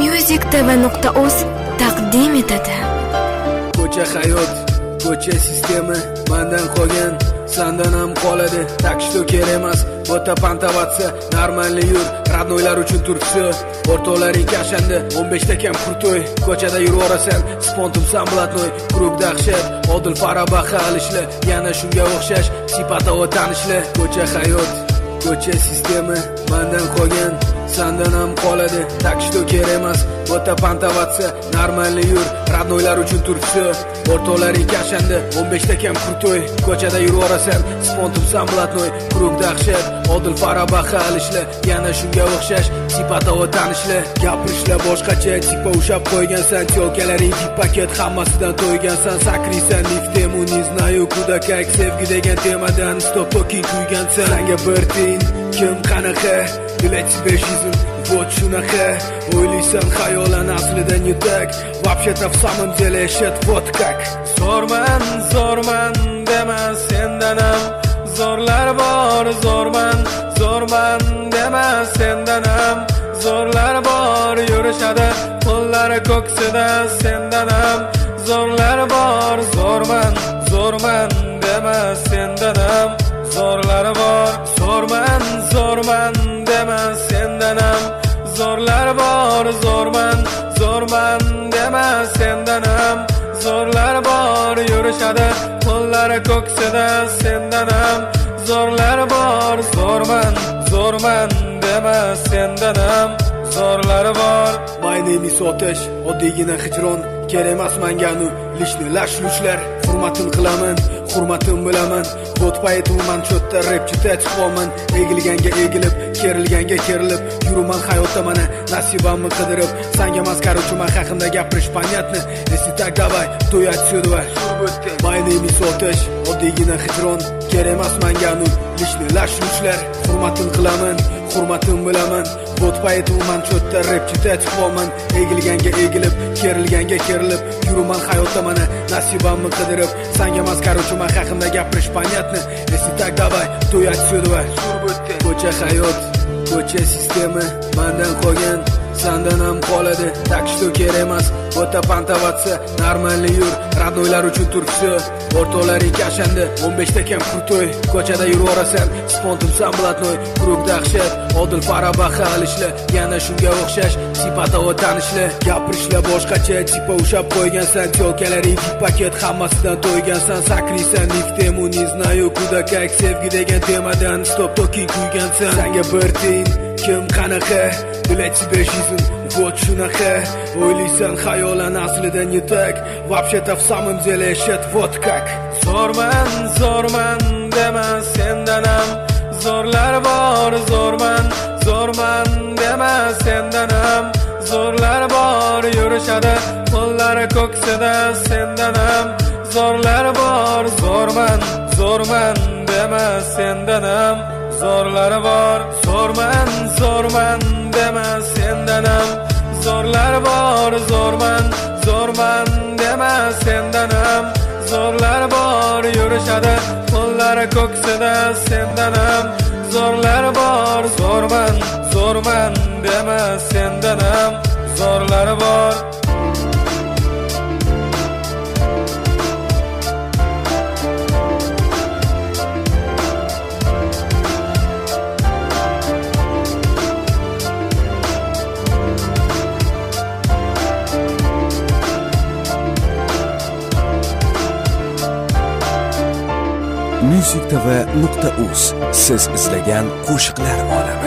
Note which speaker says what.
Speaker 1: musictv.uz taqdim etadi.
Speaker 2: Ko'cha hayot, ko'cha sistemi mendan qolgan, sendan ham qoladi. Tak что kerak emas, bo'ta pantavatsa, normalni yur, radnoylar uchun turibsi. O'rtoqlaring kashandi, 15 ta kam kurtoy. Ko'chada yurasan, spontum sam blatnoy, krug dahshat, odil farabaha alishli, yana shunga o'xshash sifata va tanishli. Ko'cha hayot, ko'cha sistemi mendan qolgan, sendan ham qoladi. Tak что kerak emas, bo'ta pantavatsa, normalni yur, radnoylar uchun turibsi. O'rtoqlaring kashandi, 15 ta kam kurtoy. Ko'chada yurasan, spontum sam blatnoy, krug dahshat, odil farabaha alishli, yana shunga o'xshash sifata va tanishli. Gapirishlar boshqacha, tipa ushab qo'ygansan, tyo'kalaring tip paket hammasidan to'ygansan. Sakriysan niftemu не знаю куда как, sevgi degan temadan stop toking kuygansan. Senga bir tiyin, kim qanaqa, для тебя жизнь вот shunaqa. O'ylaysan xayolan aslida не так, вообще-то в самом деле shit вот как. Zo'rman dema sendan ham zo'rlar bor. Zo'rman dema sendan ham zo'rlar bor. Yurishadi qo'llari ko'ksida sendan ham zo'rlar bor. Zo'rman dema sendan ham zo'rlar bor. Zo'rman dema sendan ham zo'rlar bor. Zo'rman dema sendan ham zo'rlar bor. Yurishadi qo'llari ko'ksida sendan ham zo'rlar bor. Zo'rman dema sendan ham zo'rlar bor. My name is Otash, oddiygina hijron kerak emas menga anu lishni lash-lushlar. Hurmatin qilaman, hurmatim bilaman. Вот поэтому man cho'tta rapchita chiqaman. Egilganga egilib, kerilganga kerilib, yuraman hayotda mana nasibamni qidirib. Senga emas, короче, men haqimda gapirish понятно. Если так давай, то я отсюда. My name is Otash, oddiygina hijron kerak emas menga anu lishni lash-lushlar. Hurmatin qilaman, hurmatim bilaman. Вот поэтому man cho'tta rapchita chiqaman. Egilganga egilib, kerilganga kerilib, yuraman hayotda mana nasibamni qidirib. Senga emas, короче, men haqimda gapirish понятно. Если так давай, то я отсюда. Ko'cha hayot, ko'cha sistemi mendan qolgan, sendan ham qoladi. Tak что kerak emas, bo'ta pantavatsa, normalni yur, radnoylar uchun turibsi. O'rtoqlaring kashandi, 15 ta kam kurtoy. Ko'chada yurasan, spontum sam blatnoy, krug dahshat, odil farabaha alishli, yana shunga o'xshash sifata va tanishli. Gapirishlar boshqacha, tipa ushab qo'ygansan, tyo'kalaring tip paket hammasidan to'ygansan. Sakriysan niftemu не знаю куда как, sevgi degan temadan stop toking kuygansan. Senga bir tiyin, kim qanaqa, для тебя жизнь вот shunaqa. O'ylaysan xayolan aslida не так, вообще-то в самом деле shit вот как. Zo'rman dema sendan ham zo'rlar bor. Zo'rman dema sendan ham zo'rlar bor. Yurishadi qo'llari ko'ksida sendan ham zo'rlar bor. Zo'rman dema sendan ham zo'rlar bor. Zo'rman dema sendan ham zo'rlar bor. Zo'rman dema sendan ham zo'rlar bor. Yurishadi qo'llari ko'ksida sendan ham zo'rlar bor. Zo'rman dema sendan ham zo'rlar bor.
Speaker 3: musictv.uz siz izlagan qo'shiqlar olami.